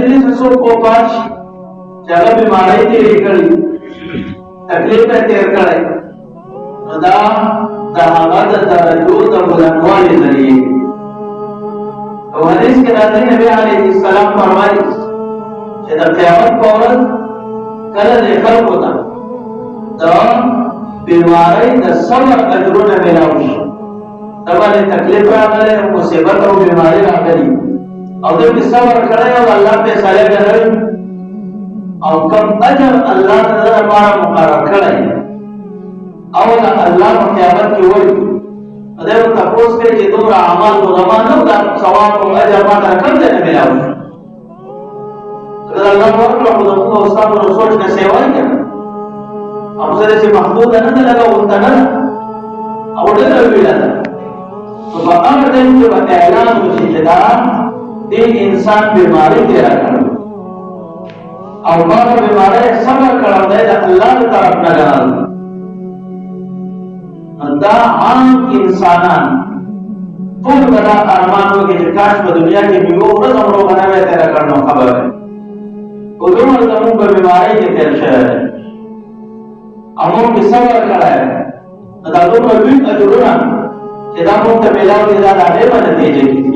دې څه کو پاش چې هغه بیماری تیرې کړي تکلیف یې تیر کړی نو دا د هغه د درجو د بلندوالي ذریعې او حدیث کې راځي نبی علیه السلام فرمایي چې د قیامت په ورځ کله د خلکو ته د بیماری د صبر اجرونه ملاوي شي دا باندې تکلیف راغلی مصیبت او بیماری راغلی او دې صبر کړی او الله په سره غوړي او کوم اجر الله تعالی لپاره مقرر کړی او الله په قیامت کې وایي دا یو تاسو کې چې دومره اعمال علماء نو دا ثواب او اجر ما ته کوم ځای نه ملاوي دا الله ورکړه په دغه استاد او سوچ نه سیوا کوي او زه چې محدود نه لګاو ته نه او ډېر ویل دا په هغه ټیم کې به اعلان وشي چې دا دې انسان بیماری تیر کړو او هغه بیماری صبر کړو دا الله تعالی طرف نه دا عام انسانان ټول بڑا ارمان وکړي چې کاش په دنیا کې یو ورځ امرو باندې تیر کړو خبره او دومره زموږ په بیماری کې تیر شوی امر کې صبر کړای دا دومره لوی اجرونه چې دا موږ ته ملاوي دا د هغې په نتیجه کې